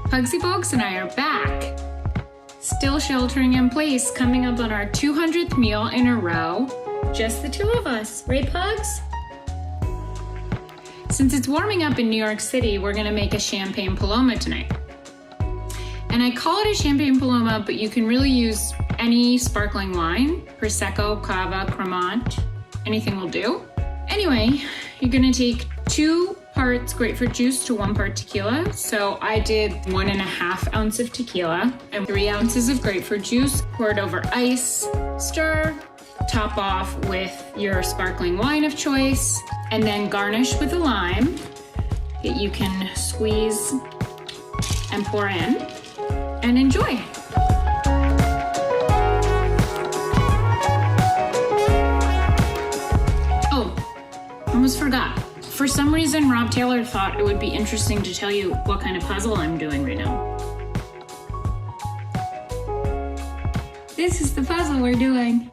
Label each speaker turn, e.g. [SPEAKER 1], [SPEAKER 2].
[SPEAKER 1] Puggsy Bogues and I are back. Still sheltering in place, coming up on our 200th meal in a row. Just the two of us, right, Pugs? Since it's warming up in New York City, we're gonna make a champagne Paloma tonight. And I call it a champagne Paloma, but you can really use any sparkling wine, Prosecco, Cava, Cremant, anything will do. Anyway, you're gonna take 2 parts grapefruit juice to 1 part tequila. So I did 1.5 ounces of tequila and 3 ounces of grapefruit juice, poured over ice, stir, top off with your sparkling wine of choice, and then garnish with a lime that you can squeeze and pour in and enjoy. Oh, almost forgot. For some reason, Rob Taylor thought it would be interesting to tell you what kind of puzzle I'm doing right now. This is the puzzle we're doing.